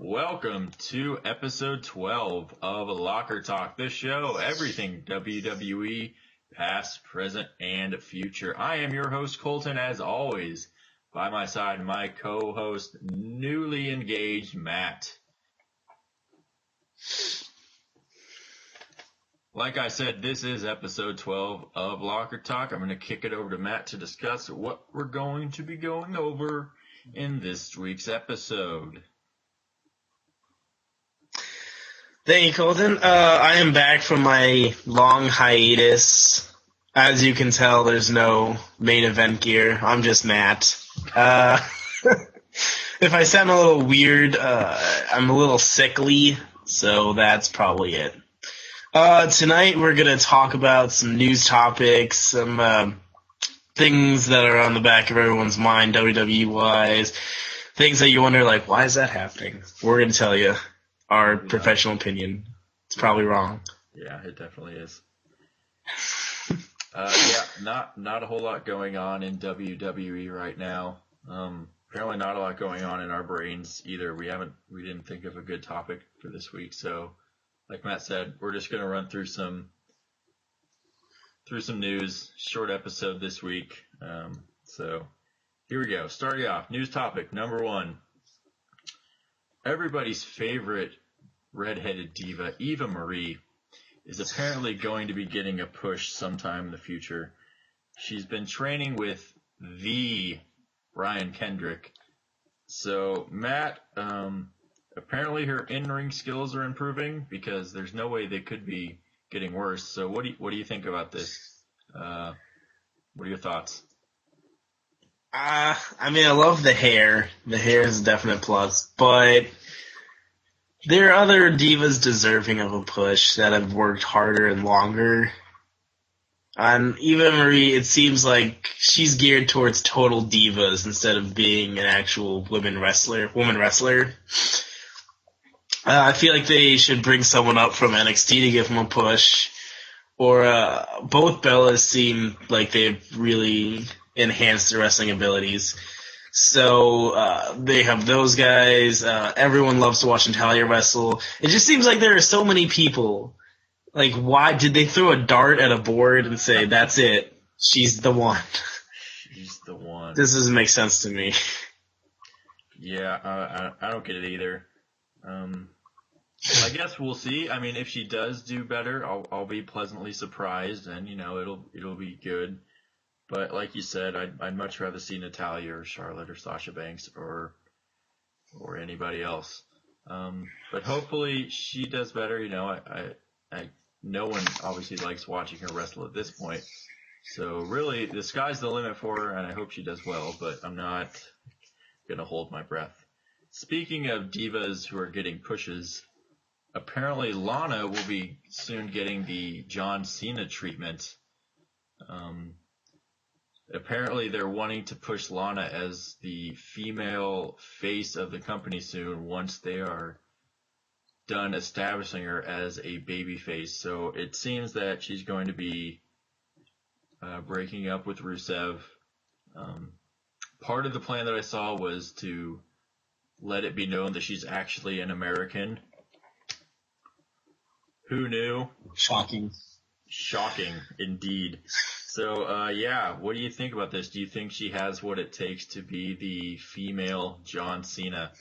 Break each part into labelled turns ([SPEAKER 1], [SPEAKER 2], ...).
[SPEAKER 1] Welcome to episode 12 of Locker Talk, the show, everything WWE, past, present, and future. I am your host, Koltyn, as always. By my side, my co-host, newly engaged Matt. Like I said, this is episode 12 of Locker Talk. I'm going to kick it over to Matt to discuss what we're going to be going over in this week's episode.
[SPEAKER 2] Thank you, Koltyn. I am back from my long hiatus. As you can tell, there's no main event gear. I'm just Matt. If I sound a little weird, I'm a little sickly, so that's probably it. Tonight we're going to talk about some news topics, some things that are on the back of everyone's mind, WWE-wise, things that you wonder, like, why is that happening? We're going to tell you. Our professional opinion. It's probably wrong.
[SPEAKER 1] Yeah, it definitely is. Not a whole lot going on in WWE right now. Apparently not a lot going on in our brains either. We didn't think of a good topic for this week, so like Matt said, we're just gonna run through some news. Short episode this week. So here we go. Starting off, news topic number 1. Everybody's favorite redheaded diva, Eva Marie, is apparently going to be getting a push sometime in the future. She's been training with the Brian Kendrick. So, Matt, apparently her in-ring skills are improving because there's no way they could be getting worse. So, what do you think about this? What are your thoughts?
[SPEAKER 2] I love the hair. The hair is a definite plus, but there are other divas deserving of a push that have worked harder and longer. On Eva Marie, it seems like she's geared towards total divas instead of being an actual woman wrestler. I feel like they should bring someone up from NXT to give them a push. Or both Bellas seem like they've really enhanced their wrestling abilities. So they have those guys. Everyone loves to watch Natalia wrestle. It just seems like there are so many people. Like, why did they throw a dart at a board and say, that's it, she's the one?
[SPEAKER 1] She's the one.
[SPEAKER 2] This doesn't make sense to me.
[SPEAKER 1] Yeah, I don't get it either. I guess we'll see. I mean, if she does do better, I'll be pleasantly surprised, and it'll be good. But like you said, I'd much rather see Natalia or Charlotte or Sasha Banks or anybody else. But hopefully she does better. No one obviously likes watching her wrestle at this point. So really, the sky's the limit for her, and I hope she does well. But I'm not gonna hold my breath. Speaking of divas who are getting pushes, apparently Lana will be soon getting the John Cena treatment. Apparently they're wanting to push Lana as the female face of the company soon once they are done establishing her as a baby face. So it seems that she's going to be breaking up with Rusev. Part of the plan that I saw was to let it be known that she's actually an American. Who knew?
[SPEAKER 2] Shocking.
[SPEAKER 1] Shocking, indeed. So, what do you think about this? Do you think she has what it takes to be the female John Cena?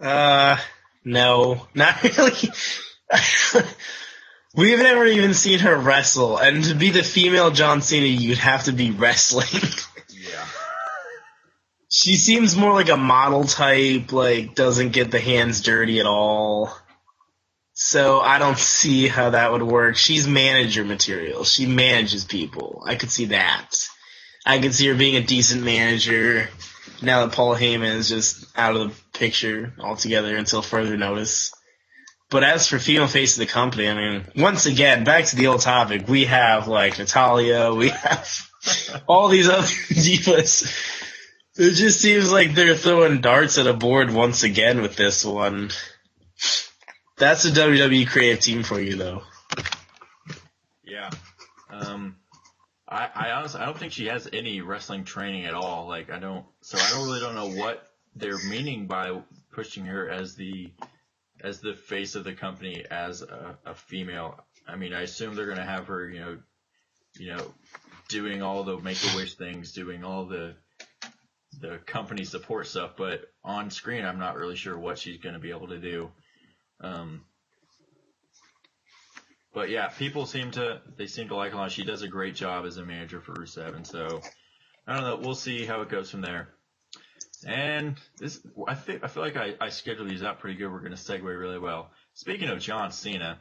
[SPEAKER 2] No, not really. We've never even seen her wrestle, and to be the female John Cena, you'd have to be wrestling.
[SPEAKER 1] Yeah.
[SPEAKER 2] She seems more like a model type, like, doesn't get the hands dirty at all. So I don't see how that would work. She's manager material. She manages people. I could see that. I could see her being a decent manager now that Paul Heyman is just out of the picture altogether until further notice. But as for female face of the company, I mean, once again, back to the old topic, we have, like, Natalia, we have all these other divas. It just seems like they're throwing darts at a board once again with this one. That's a WWE creative team for you, though.
[SPEAKER 1] Yeah. I honestly, I don't think she has any wrestling training at all. Like, I really don't know what they're meaning by pushing her as the face of the company as a female. I mean, I assume they're going to have her, doing all the Make-A-Wish things, doing all the company support stuff, but on screen, I'm not really sure what she's going to be able to do. But yeah, people seem to like her. She does a great job as a manager for Rusev, and so I don't know. We'll see how it goes from there. And I feel like I scheduled these out pretty good. We're going to segue really well. Speaking of John Cena,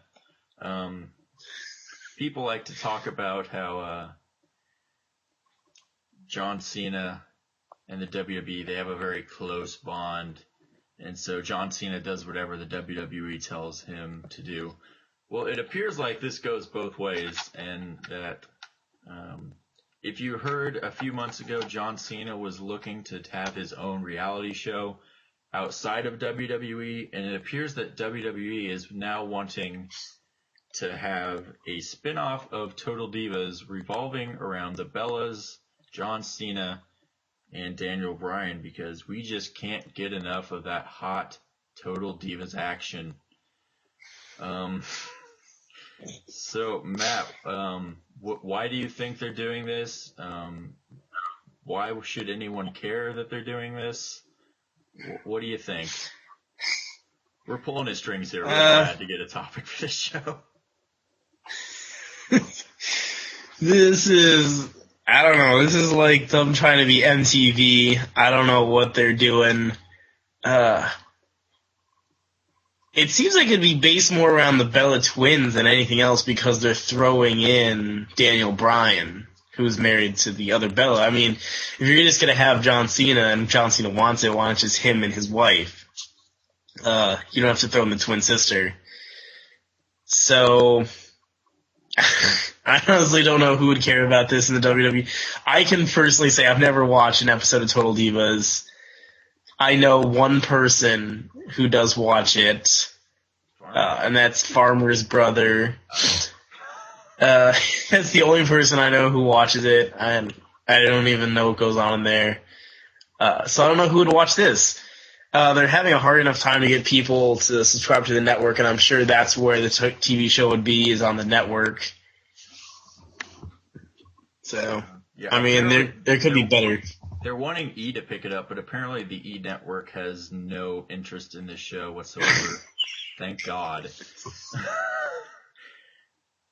[SPEAKER 1] people like to talk about how John Cena and the WWE, they have a very close bond, and so John Cena does whatever the WWE tells him to do. Well, it appears like this goes both ways, and that if you heard a few months ago, John Cena was looking to have his own reality show outside of WWE, and it appears that WWE is now wanting to have a spin-off of Total Divas revolving around the Bellas, John Cena, and Daniel Bryan, because we just can't get enough of that hot Total Divas action. So, Matt, why do you think they're doing this? Why should anyone care that they're doing this? What do you think? We're pulling his strings here. We're glad to get a topic for this show.
[SPEAKER 2] This is like them trying to be MTV. I don't know what they're doing. It seems like it'd be based more around the Bella twins than anything else, because they're throwing in Daniel Bryan, who's married to the other Bella. I mean, if you're just going to have John Cena and John Cena wants it, why not just him and his wife? You don't have to throw in the twin sister. So, I honestly don't know who would care about this in the WWE. I can personally say I've never watched an episode of Total Divas. I know one person who does watch it, and that's Farmer's brother. That's the only person I know who watches it, and I don't even know what goes on in there. So I don't know who would watch this. They're having a hard enough time to get people to subscribe to the network, and I'm sure that's where the TV show would be, is on the network. So, yeah, I mean, there could be better.
[SPEAKER 1] They're wanting E to pick it up, but apparently the E network has no interest in this show whatsoever. Thank God.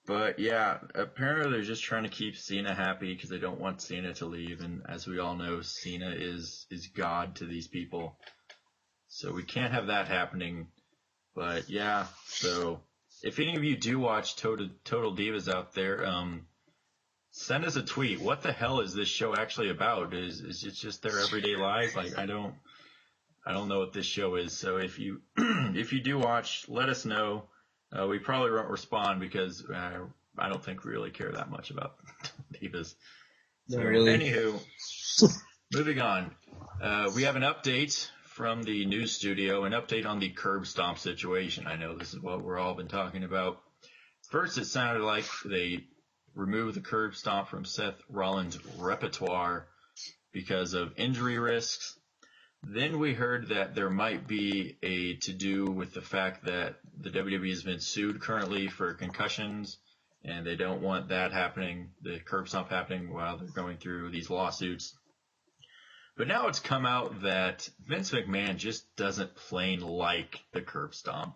[SPEAKER 1] But yeah, apparently they're just trying to keep Cena happy because they don't want Cena to leave. And as we all know, Cena is God to these people. So we can't have that happening. But yeah, so if any of you do watch Total Divas out there, send us a tweet. What the hell is this show actually about? Is it just their everyday lives? Like, I don't know what this show is. So if you do watch, let us know. We probably won't respond because I don't think we really care that much about Divas. So,
[SPEAKER 2] not really.
[SPEAKER 1] Anywho, moving on. We have an update from the news studio, an update on the curb stomp situation. I know this is what we're all been talking about. First, it sounded like they remove the curb stomp from Seth Rollins' repertoire because of injury risks. Then we heard that there might be a to-do with the fact that the WWE has been sued currently for concussions, and they don't want that happening, the curb stomp happening while they're going through these lawsuits. But now it's come out that Vince McMahon just doesn't plain like the curb stomp.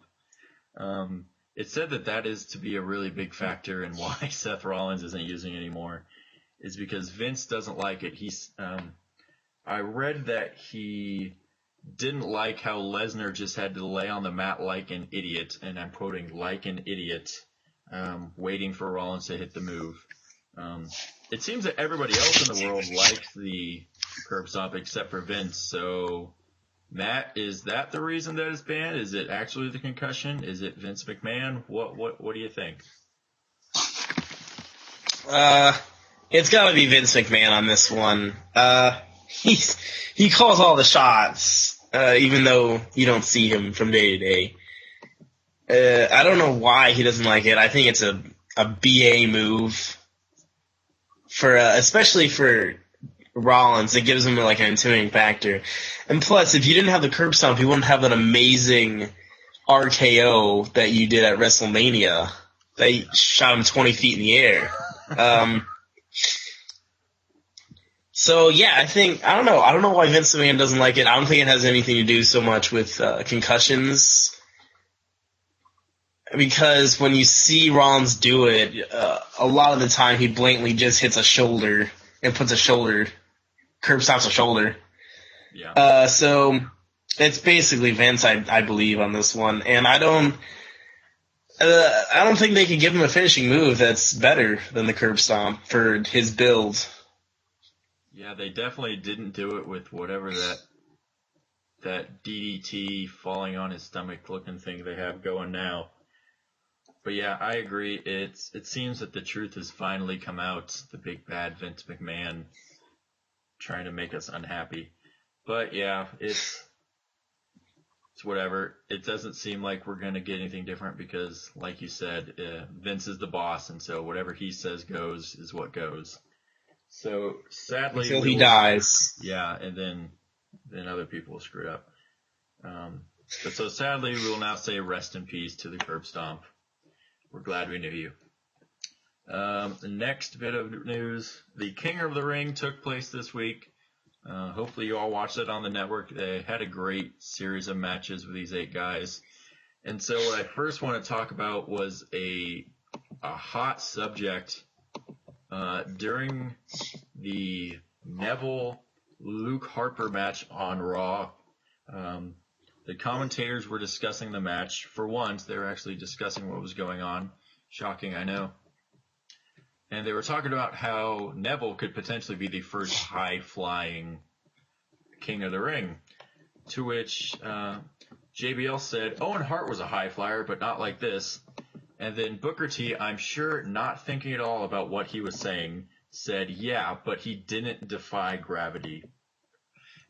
[SPEAKER 1] It said that is to be a really big factor in why Seth Rollins isn't using it anymore, is because Vince doesn't like it. I read that he didn't like how Lesnar just had to lay on the mat like an idiot, and I'm quoting, like an idiot, waiting for Rollins to hit the move. It seems that everybody else in the world likes the curb stomp except for Vince, so Matt, is that the reason that it's banned? Is it actually the concussion? Is it Vince McMahon? What do you think?
[SPEAKER 2] It's got to be Vince McMahon on this one. He calls all the shots, even though you don't see him from day to day. I don't know why he doesn't like it. I think it's a BA move, especially for Rollins. It gives him like an intimidating factor. And plus, if you didn't have the curb stomp, you wouldn't have that amazing RKO that you did at WrestleMania. They shot him 20 feet in the air. So yeah, I don't know why Vince McMahon doesn't like it. I don't think it has anything to do so much with concussions. Because when you see Rollins do it, a lot of the time he blatantly just hits a shoulder and puts curb stomps a shoulder.
[SPEAKER 1] Yeah.
[SPEAKER 2] So it's basically Vince, I believe, on this one. And I don't think they could give him a finishing move that's better than the curb stomp for his build.
[SPEAKER 1] Yeah, they definitely didn't do it with whatever that DDT falling on his stomach looking thing they have going now. But yeah, I agree. It seems that the truth has finally come out. The big bad Vince McMahon trying to make us unhappy. But yeah, it's whatever. It doesn't seem like we're going to get anything different because, like you said, Vince is the boss, and so whatever he says goes is what goes. So sadly,
[SPEAKER 2] until he dies.
[SPEAKER 1] Yeah, and then other people will screw it up. But so sadly, we will now say rest in peace to the curb stomp. We're glad we knew you. The next bit of news: the King of the Ring took place this week. Hopefully, you all watched it on the network. They had a great series of matches with these 8 guys. And so, what I first want to talk about was a hot subject. During the Neville-Luke Harper match on Raw, the commentators were discussing the match. For once, they were actually discussing what was going on. Shocking, I know. And they were talking about how Neville could potentially be the first high-flying King of the Ring. To which JBL said, Owen Hart was a high flyer, but not like this. And then Booker T, I'm sure not thinking at all about what he was saying, said, yeah, but he didn't defy gravity.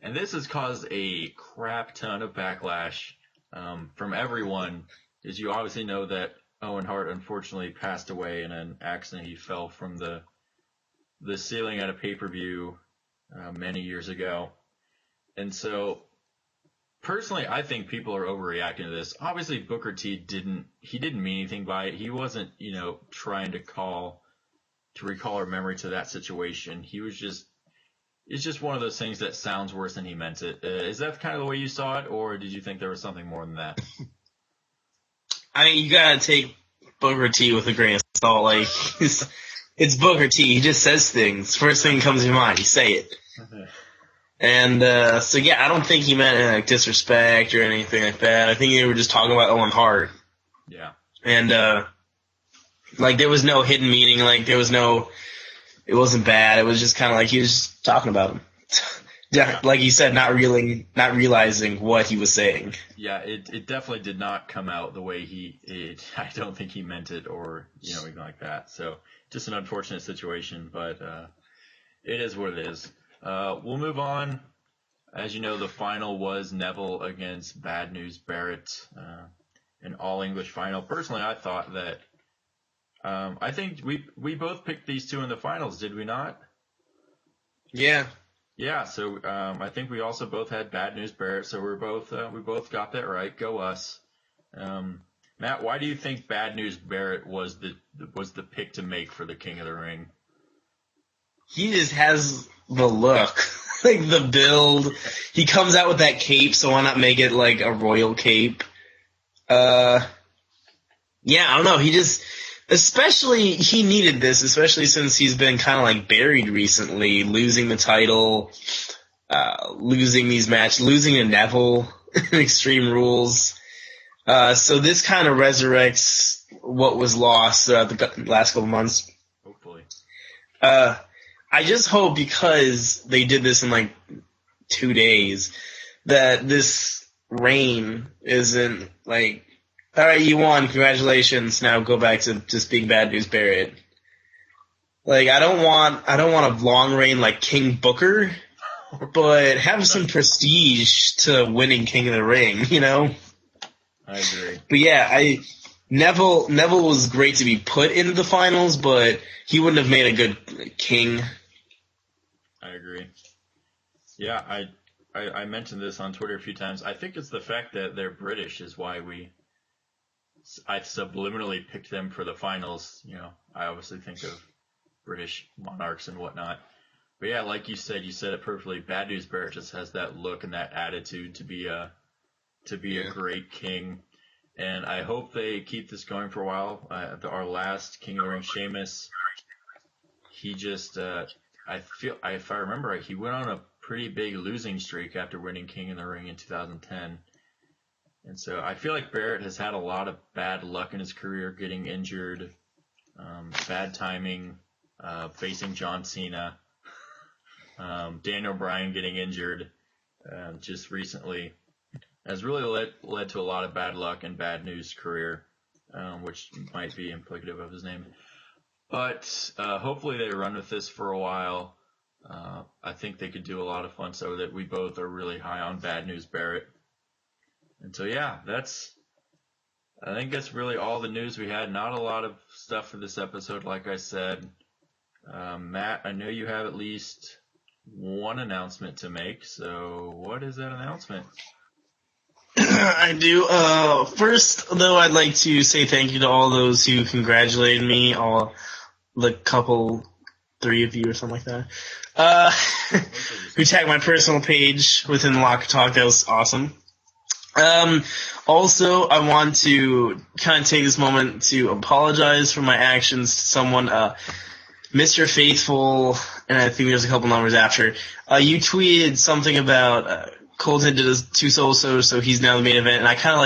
[SPEAKER 1] And this has caused a crap ton of backlash from everyone, as you obviously know that Owen Hart unfortunately passed away in an accident. He fell from the ceiling at a pay-per-view many years ago. And so personally, I think people are overreacting to this. Obviously, Booker T didn't mean anything by it. He wasn't, trying to recall our memory to that situation. It's just one of those things that sounds worse than he meant it. Is that kind of the way you saw it, or did you think there was something more than that?
[SPEAKER 2] I mean, you gotta take Booker T with a grain of salt. Like, it's Booker T. He just says things. First thing that comes to your mind, you say it. And so yeah, I don't think he meant like disrespect or anything like that. I think they were just talking about Owen Hart.
[SPEAKER 1] Yeah.
[SPEAKER 2] And there was no hidden meaning. Like it wasn't bad. It was just kind of like he was just talking about him. Yeah. Like you said, not realizing what he was saying.
[SPEAKER 1] Yeah, it definitely did not come out the way I don't think he meant it or anything like that. So just an unfortunate situation, but it is what it is. We'll move on. As you know, the final was Neville against Bad News Barrett, an all-English final. Personally, I thought that I think we both picked these two in the finals, did we not?
[SPEAKER 2] Yeah.
[SPEAKER 1] Yeah, so I think we also both had Bad News Barrett, so we both got that right. Go us. Matt, why do you think Bad News Barrett was the pick to make for the King of the Ring?
[SPEAKER 2] He just has the look, like the build. He comes out with that cape, so why not make it like a royal cape? Yeah, I don't know. He needed this, especially since he's been kind of like buried recently, losing the title, losing these matches, losing to Neville in Extreme Rules. So this kind of resurrects what was lost throughout the last couple months.
[SPEAKER 1] Hopefully.
[SPEAKER 2] I just hope because they did this in like 2 days that this reign isn't like, all right, you won, congratulations, now go back to just being Bad News Barrett. Like, I don't want a long reign like King Booker, but have some prestige to winning King of the Ring,
[SPEAKER 1] I agree.
[SPEAKER 2] But yeah, Neville was great to be put into the finals, but he wouldn't have made a good king.
[SPEAKER 1] I agree. Yeah, I mentioned this on Twitter a few times. I think it's the fact that they're British is why I subliminally picked them for the finals. You know, I obviously think of British monarchs and whatnot. But yeah, like you said it perfectly. Bad News Barrett just has that look and that attitude to be a great king. And I hope they keep this going for a while. Our last King of the Ring, Sheamus, he just, if I remember right, he went on a pretty big losing streak after winning King of the Ring in 2010. And so I feel like Barrett has had a lot of bad luck in his career, getting injured, bad timing, facing John Cena, Daniel Bryan getting injured just recently. Has really led to a lot of bad luck and bad news career, which might be implicative of his name. But hopefully they run with this for a while. I think they could do a lot of fun, so that we both are really high on Bad News Barrett. And so yeah, I think that's really all the news we had. Not a lot of stuff for this episode, like I said. Matt, I know you have at least one announcement to make, so what is that announcement?
[SPEAKER 2] I do. First, though, I'd like to say thank you to all those who congratulated me, all the couple, 3 of you or something like that, who tagged my personal page within the Locker Talk. That was awesome. Also, I want to kind of take this moment to apologize for my actions to someone, Mr. Faithful, and I think there's a couple numbers after. You tweeted something about, Koltyn did his 2 solo shows, so he's now the main event, and I kind of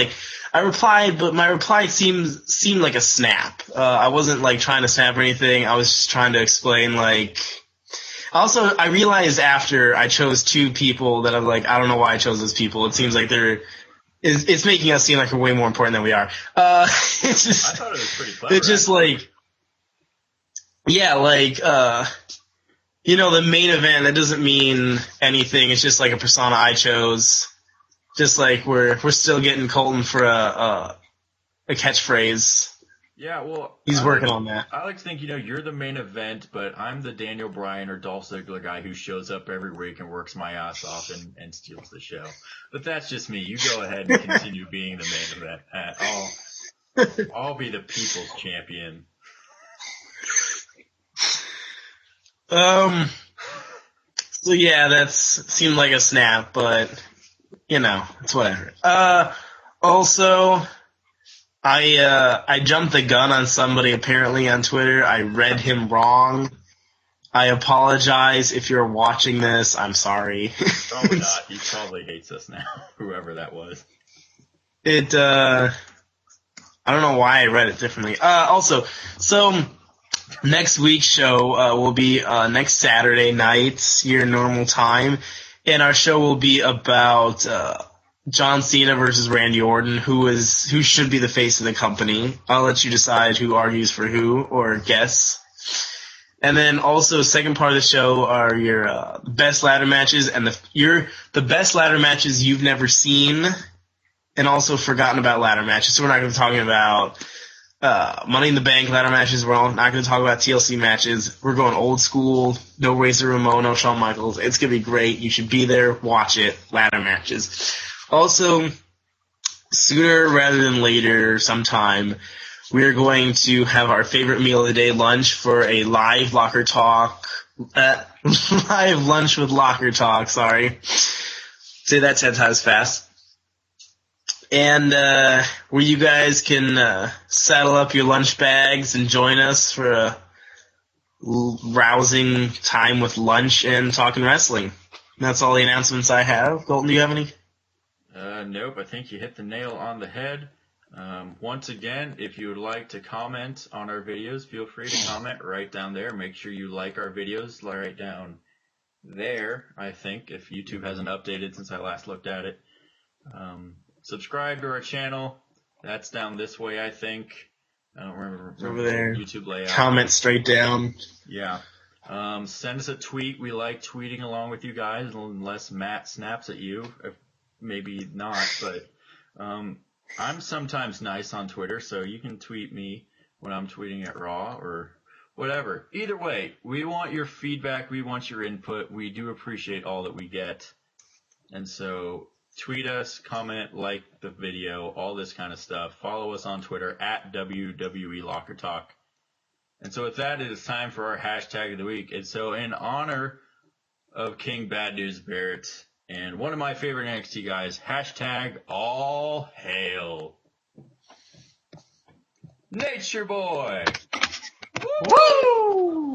[SPEAKER 2] I replied, but my reply seemed like a snap. I wasn't trying to snap or anything. I was just trying to explain Also, I realized after I chose 2 people that I'm I don't know why I chose those people. It seems like it's making us seem like we're way more important than we are. It's just,
[SPEAKER 1] I thought it was pretty clever.
[SPEAKER 2] It's just the main event, that doesn't mean anything. It's just a persona I chose. Just we're still getting Koltyn for a catchphrase.
[SPEAKER 1] Yeah, well,
[SPEAKER 2] he's working on that.
[SPEAKER 1] I like to think, you're the main event, but I'm the Daniel Bryan or Dolph Ziggler guy who shows up every week and works my ass off and steals the show. But that's just me. You go ahead and continue being the main event. I'll be the people's champion.
[SPEAKER 2] So yeah, seemed like a snap, but it's whatever. Also, I jumped the gun on somebody apparently on Twitter. I read him wrong. I apologize if you're watching this. I'm sorry.
[SPEAKER 1] Probably not. He probably hates us now, whoever that was.
[SPEAKER 2] I don't know why I read it differently. Next week's show will be next Saturday night, your normal time, and our show will be about John Cena versus Randy Orton, who should be the face of the company. I'll let you decide who argues for who, or guess. And then also, second part of the show are your best ladder matches, and the best ladder matches you've never seen, and also forgotten about ladder matches. So we're not going to be talking about Money in the Bank ladder matches. We're not going to talk about TLC matches. We're going old school. No Razor Ramon, no Shawn Michaels. It's going to be great. You should be there. Watch it. Ladder matches. Also, sooner rather than later, sometime, we're going to have our favorite meal of the day, lunch, for a live Locker Talk. Live lunch with Locker Talk, sorry. Say that 10 times fast. And where you guys can saddle up your lunch bags and join us for a rousing time with lunch and talking wrestling. That's all the announcements I have. Koltyn, do you have any?
[SPEAKER 1] Nope, I think you hit the nail on the head. Once again, if you would like to comment on our videos, feel free to comment right down there. Make sure you like our videos right down there, I think, if YouTube hasn't updated since I last looked at it. Subscribe to our channel. That's down this way, I think. I don't remember
[SPEAKER 2] over there.
[SPEAKER 1] YouTube layout.
[SPEAKER 2] Comment straight down.
[SPEAKER 1] Yeah. Send us a tweet. We like tweeting along with you guys, unless Matt snaps at you. Maybe not, but I'm sometimes nice on Twitter, so you can tweet me when I'm tweeting at Raw or whatever. Either way, we want your feedback. We want your input. We do appreciate all that we get. And so tweet us, comment, like the video, all this kind of stuff. Follow us on Twitter at wwelockertalk. And so with that, it is time for our hashtag of the week. And so in honor of King Bad News Barrett and one of my favorite NXT guys, hashtag all hail Nature Boy.
[SPEAKER 2] Woo!